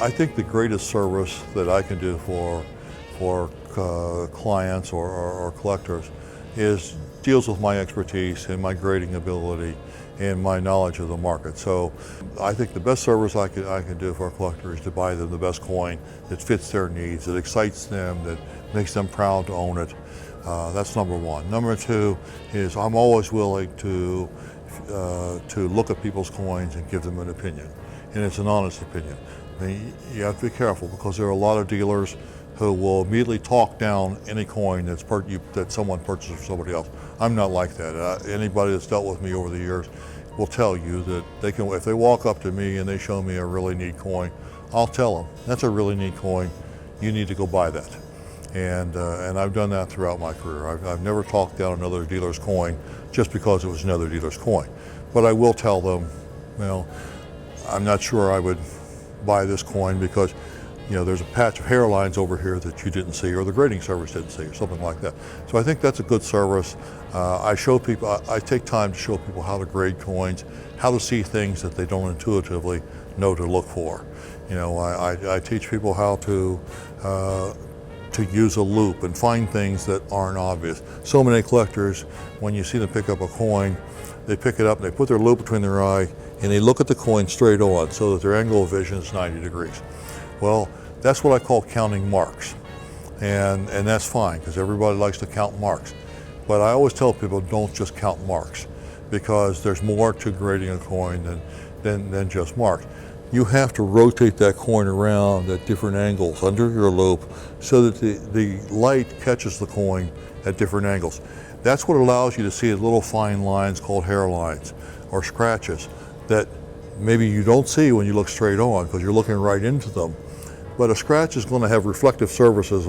I think the greatest service that I can do for clients or collectors deals with my expertise and my grading ability and my knowledge of the market. So I think the best service I can do for a collector is to buy them the best coin that fits their needs, that excites them, that makes them proud to own it. That's number one. Number two is I'm always willing to look at people's coins and give them an opinion, and it's an honest opinion. I mean, you have to be careful because there are a lot of dealers who will immediately talk down any coin that someone purchases from somebody else. I'm not like that. Anybody that's dealt with me over the years will tell you that if they walk up to me and they show me a really neat coin, I'll tell them, that's a really neat coin, you need to go buy that. And I've done that throughout my career. I've never talked down another dealer's coin just because it was another dealer's coin. But I will tell them, I'm not sure I would buy this coin because there's a patch of hairlines over here that you didn't see, or the grading service didn't see, or something like that. So I think that's a good service. I take time to show people how to grade coins, how to see things that they don't intuitively know to look for. I teach people how to use a loop and find things that aren't obvious. So many collectors, when you see them pick up a coin, they pick it up and they put their loop between their eye and they look at the coin straight on so that their angle of vision is 90 degrees. Well, that's what I call counting marks. And that's fine because everybody likes to count marks. But I always tell people don't just count marks because there's more to grading a coin than just marks. You have to rotate that coin around at different angles under your loop so that the light catches the coin at different angles. That's what allows you to see little fine lines called hairlines or scratches that maybe you don't see when you look straight on because you're looking right into them. But a scratch is going to have reflective surfaces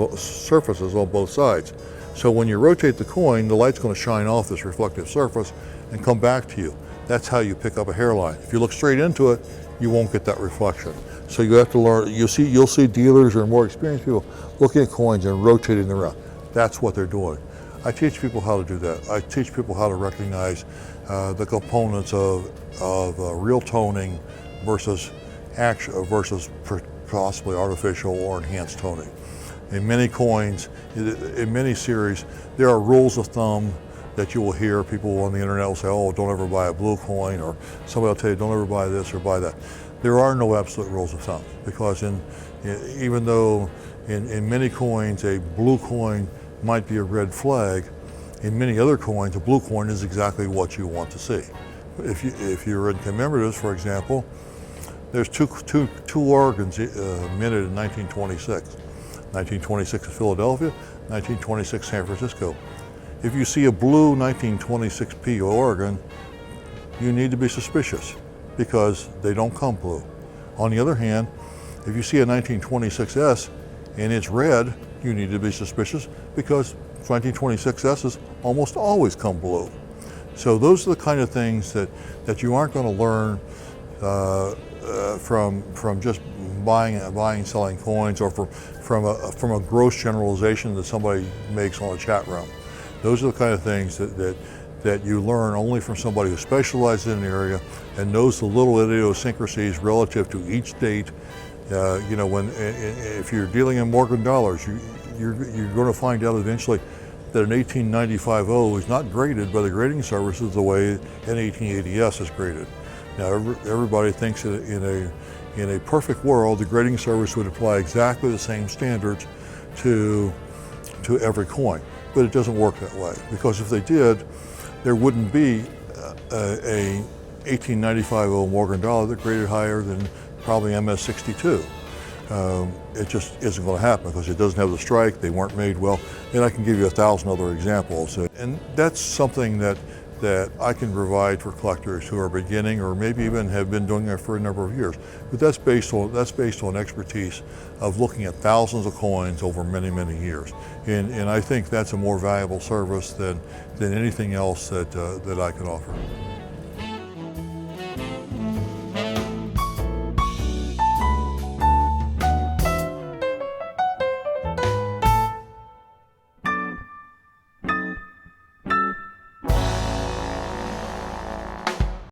on both sides. So when you rotate the coin, the light's going to shine off this reflective surface and come back to you. That's how you pick up a hairline. If you look straight into it, you won't get that reflection. So you have to learn. You'll see dealers or more experienced people looking at coins and rotating them around. That's what they're doing. I teach people how to do that. I teach people how to recognize the components of real toning versus possibly artificial or enhanced toning. In many coins, in many series, there are rules of thumb that you will hear. People on the internet will say, oh, don't ever buy a blue coin, or somebody will tell you, don't ever buy this or buy that. There are no absolute rules of thumb because even though in many coins, a blue coin might be a red flag, in many other coins, a blue coin is exactly what you want to see. If you're in commemoratives, for example, there's two Oregons minted in 1926. 1926 in Philadelphia, 1926 San Francisco. If you see a blue 1926P Oregon, you need to be suspicious because they don't come blue. On the other hand, if you see a 1926S and it's red, you need to be suspicious because 1926S's almost always come blue. So those are the kind of things that you aren't going to learn from just buying and selling coins, or from a gross generalization that somebody makes on a chat room. Those are the kind of things that you learn only from somebody who specializes in an area and knows the little idiosyncrasies relative to each date. If you're dealing in Morgan dollars, you're going to find out eventually that an 1895 O is not graded by the grading services the way an 1880S is graded. Now, everybody thinks that in a perfect world, the grading service would apply exactly the same standards to every coin, but it doesn't work that way, because if they did, there wouldn't be a 1895 O Morgan dollar that graded higher than probably MS-62. It just isn't going to happen because it doesn't have the strike, they weren't made well, and I can give you 1,000 other examples. And that's something that I can provide for collectors who are beginning or maybe even have been doing it for a number of years. But that's based on expertise of looking at thousands of coins over many, many years. And I think that's a more valuable service than anything else that I can offer.